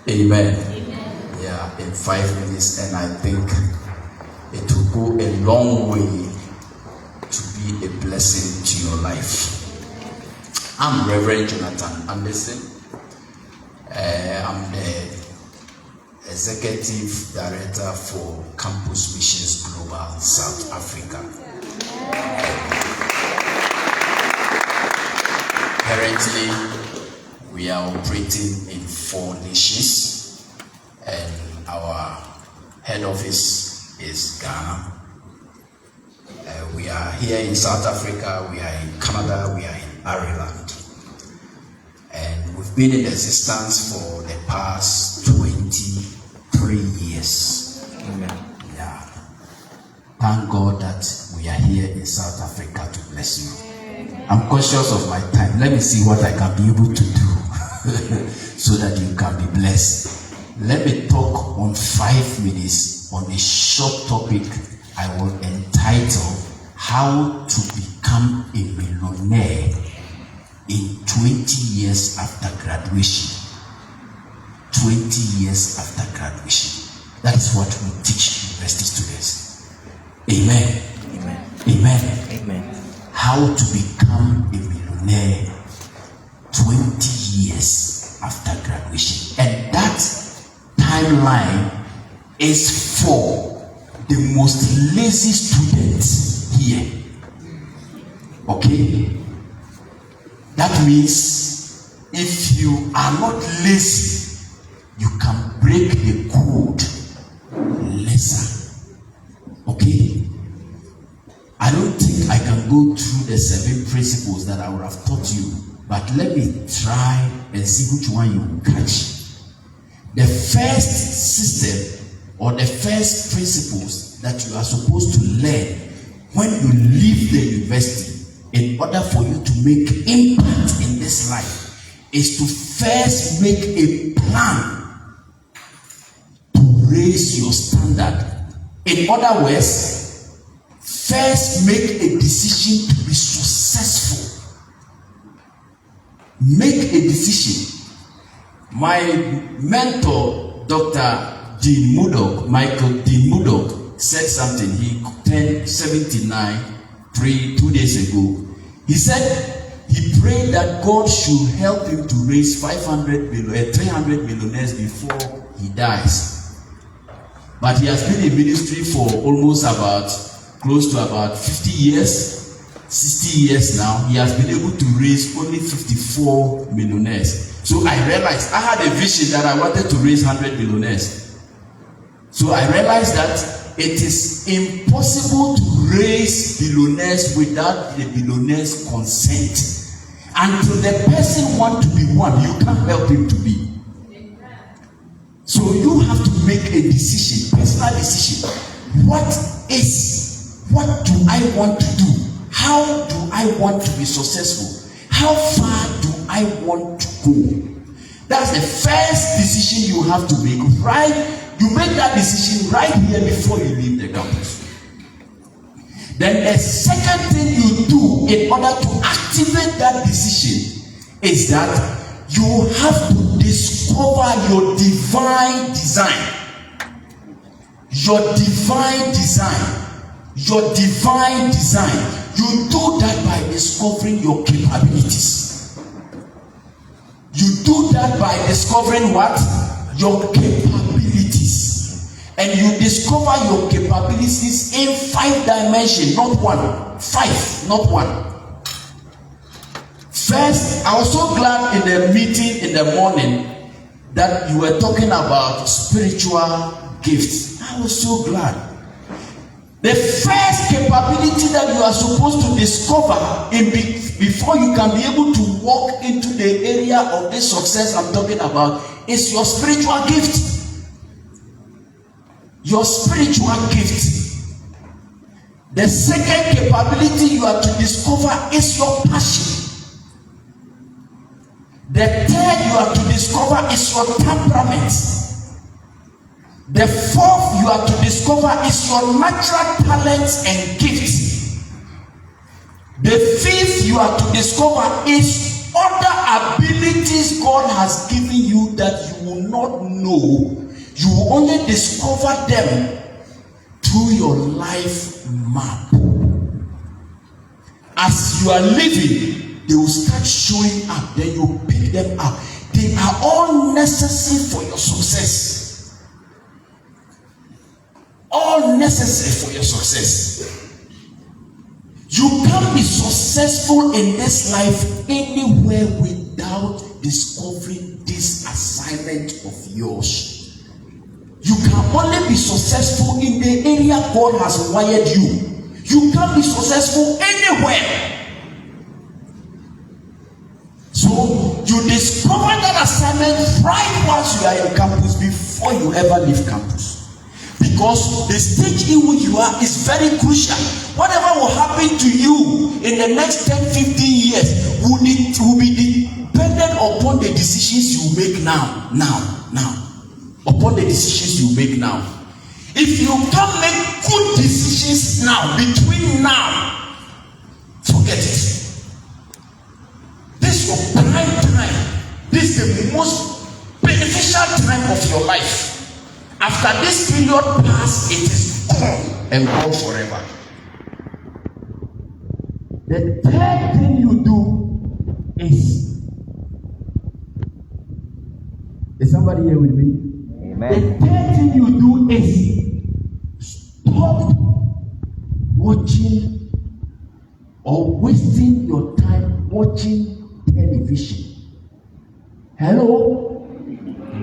Amen. Yeah, in 5 minutes, and I think it will go a long way to be a blessing to your life. I'm Reverend Jonathan Anderson. I'm the Executive Director for Campus Missions Global South Africa. Currently, we are operating in 4 nations, and our head office is Ghana. We are here in South Africa, we are in Canada, we are in Ireland. And we've been in existence for the past 23 years. Amen. Yeah. Thank God that we are here in South Africa to bless you. I'm conscious of my time. Let me see what I can be able to do so that you can be blessed. Let me talk on 5 minutes on a short topic I will entitle How to Become a Millionaire in 20 years after graduation. 20 years after graduation. That is what we teach university students. Amen. Amen. Amen. Amen. How to become a millionaire 20 years after graduation. And that timeline is for the most lazy students here. Okay? That means if you are not lazy, you can break the code lesser. Okay? I don't think I can go through the 7 principles that I would have taught you, but let me try and see which one you will catch. The first system or the first principles that you are supposed to learn when you leave the university in order for you to make impact in this life is to first make a plan to raise your standard. In other words, first make a decision to be successful. Make a decision. My mentor, Dr. Michael Dean Murdoch, said something. He turned 79 2 days ago. He said he prayed that God should help him to raise 300 millionaires before he dies. But he has been in ministry for almost close to about 50 years, 60 years now. He has been able to raise only 54 millionaires. So I realized I had a vision that I wanted to raise 100 millionaires. So I realized that it is impossible to raise billionaires without the billionaire's consent. Until the person wants to be one, you can't help him to be. So you have to make a decision, personal decision. What do I want to do? How do I want to be successful? How far do I want to go? That's the first decision you have to make, right? You make that decision right here before you leave the campus. Then the second thing you do in order to activate that decision is that you have to discover your divine design. Your divine design. Your divine design. You do that by discovering your capabilities. You do that by discovering what? Your capabilities. And you discover your capabilities in 5 dimensions, not 1. 5, not 1. First, I was so glad in the meeting in the morning that you were talking about spiritual gifts. I was so glad. The first capability that you are supposed to discover before you can be able to walk into the area of this success I'm talking about is your spiritual gift. Your spiritual gift. The second capability you are to discover is your passion. The third you are to discover is your temperament. The fourth you are to discover is your natural talents and gifts. The fifth you are to discover is other abilities God has given you that you will not know. You will only discover them through your life map. As you are living, they will start showing up. Then you pick them up. They are all necessary for your success. All necessary for your success. You can't be successful in this life anywhere without discovering this assignment of yours. You can only be successful in the area God has wired you. You can't be successful anywhere. So you discover that assignment right once you are in campus before you ever leave campus. Because the stage in which you are is very crucial. Whatever will happen to you in the next 10, 15 years will be dependent upon the decisions you make now. Upon the decisions you make now. If you can't make good decisions now, between now, forget it. This is your prime time. This is the most beneficial time of your life. After this period pass, it is gone and gone forever. The third thing you do is somebody here with me? Amen. The third thing you do is stop watching or wasting your time watching television. Hello?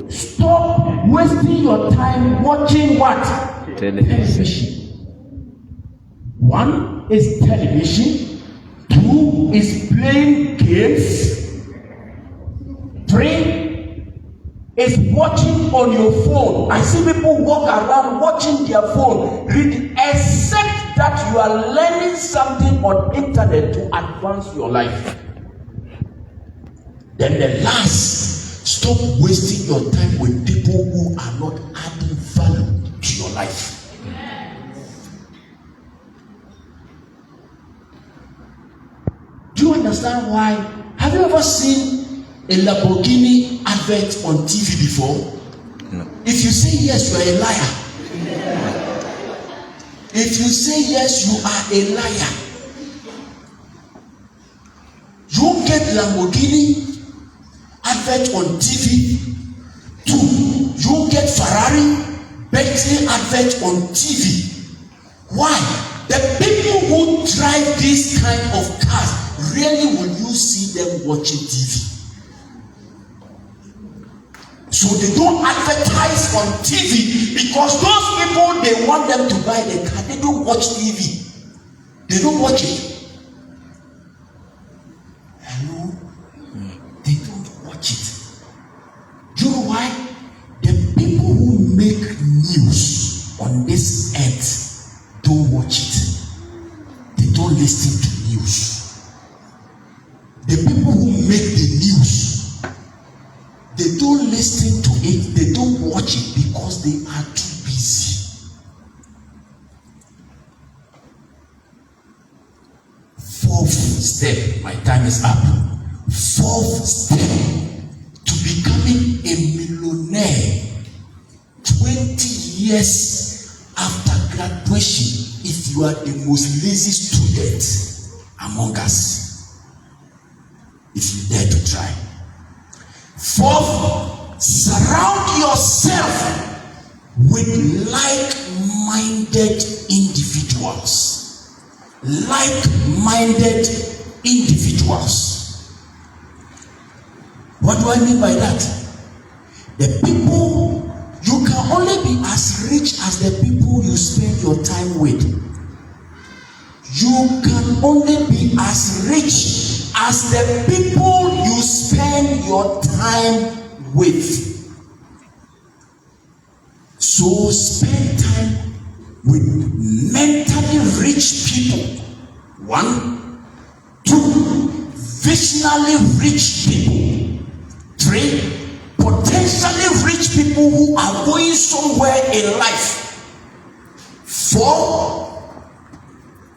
Stop wasting your time watching what? Television. One is television. Two is playing games. Three is watching on your phone. I see people walk around watching their phone, reading, except that you are learning something on internet to advance your life. Then the last, stop wasting your time with people who are not adding value to your life. Do you understand why? Have you ever seen a Lamborghini advert on TV before? No. If you say yes, you are a liar. If you say yes, you are a liar. You get Lamborghini advert on TV. Two, you get Ferrari, Bentley advert on TV. Why? The people who drive this kind of cars, rarely will you see them watching TV. So they don't advertise on TV because those people, they want them to buy the car. They don't watch TV. They don't watch it. Hello? They don't watch it. Do you know why? The people who make news on this earth don't watch it. They don't listen to news. The people who make the news, they don't listen to it, they don't watch it because they are too busy. Fourth step, my time is up. Fourth step to becoming a millionaire 20 years after graduation, if you are the most lazy student among us. If you dare to try. Fourth, surround yourself with like-minded individuals. Like-minded individuals. What do I mean by that? The people, you can only be as rich as the people you spend your time with. You can only be as rich as the people you spend your time with. So spend time with mentally rich people. 1, 2, visionally rich people. 3, potentially rich people who are going somewhere in life. 4,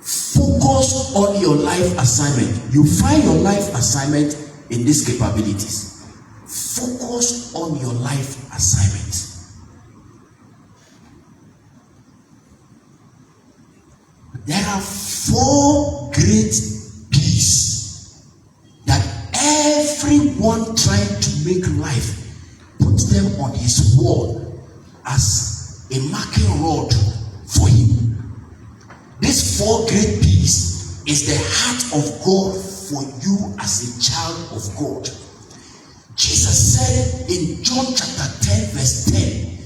focus on your life assignment. You find your life assignment in these capabilities. Focus on your life assignment. There are 4 great P's that everyone trying to make life put them on his wall as a marking rod for him. These 4 great P's is the heart of God for you as a child of God. Jesus said in John chapter 10 verse 10,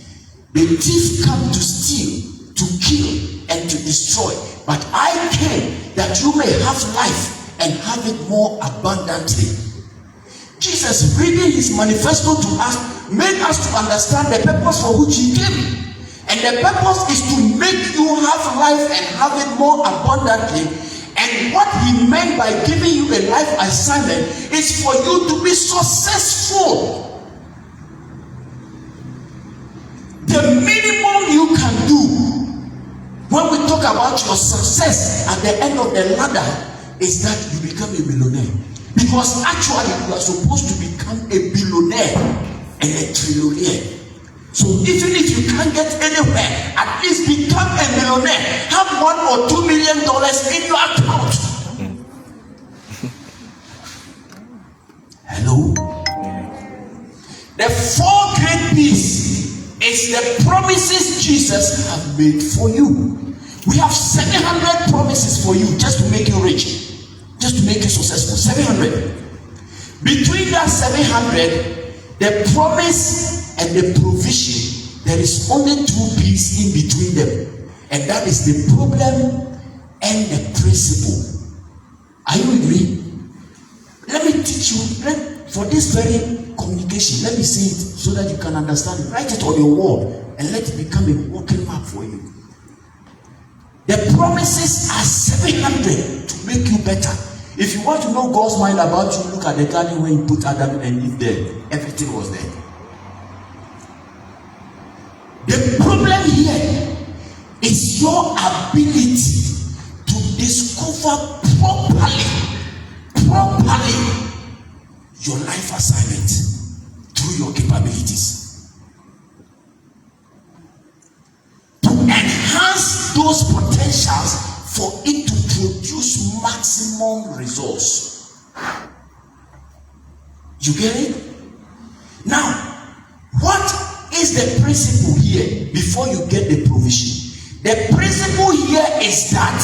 the thief come to steal, to kill, and to destroy. But I came that you may have life and have it more abundantly. Jesus, reading his manifesto to us, made us to understand the purpose for which he came. And the purpose is to make you have life and have it more abundantly. And what he meant by giving you a life assignment is for you to be successful. The minimum you can do when we talk about your success at the end of the ladder is that you become a millionaire. Because actually you are supposed to become a billionaire and a trillionaire. So even if you can't get anywhere, at least become a millionaire. Have $1 or $2 million in your account. Hello? The 4 great P's is the promises Jesus has made for you. We have 700 promises for you just to make you rich, just to make you successful. 700. Between that 700, the promise and the provision, there is only 2 P's in between them, and that is the problem and the principle. Are you with me? Let me teach you. For this very communication, let me say it so that you can understand it. Write it on your wall and let it become a walking map for you. The promises are 700 to make you better. If you want to know God's mind about you, look at the garden when he put Adam and Eve there. Everything was there. The problem here is your ability to discover properly your life assignment through your capabilities. To enhance those potentials for it to produce maximum results. You get it? Now, what is the principle here before you get the provision? The principle here is that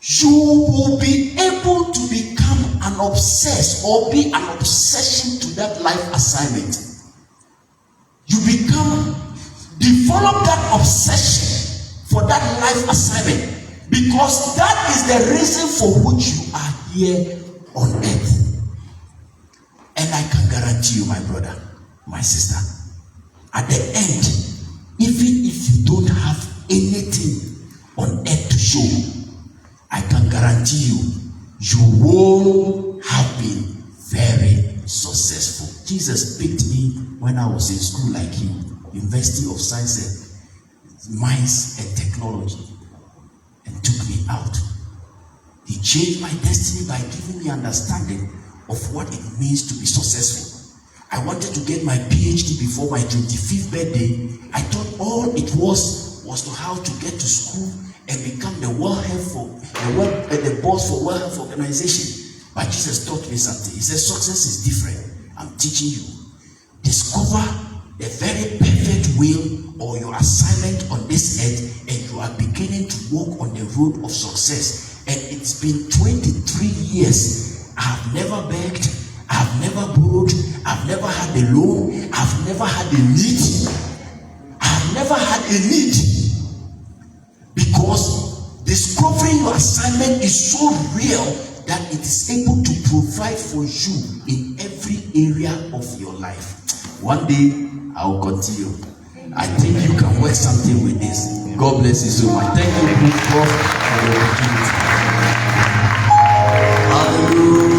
you will be able to become an obsessed or be an obsession to that life assignment. You develop that obsession for that life assignment because that is the reason for which you are here on earth. And I can guarantee you, my brother, my sister, at the end, even if you don't have anything on earth to show, I can guarantee you, you will have been very successful. Jesus picked me when I was in school like him, University of Science and Mines and Technology, and took me out. He changed my destiny by giving me understanding of what it means to be successful. I wanted to get my PhD before my 25th birthday. I thought all it was to how to get to school and become the boss for World Health Organization. But Jesus taught me something. He said success is different. I'm teaching you. Discover the very perfect will or your assignment on this earth, and you are beginning to walk on the road of success. And it's been 23 years. I've never begged. I've never borrowed. I've never had a loan. I've never had a need. I've never had a need. Because discovering your assignment is so real that it is able to provide for you in every area of your life. One day, I will continue. I think you can work something with this. God bless you so much. Thank you, Prof, for the opportunity. Hallelujah.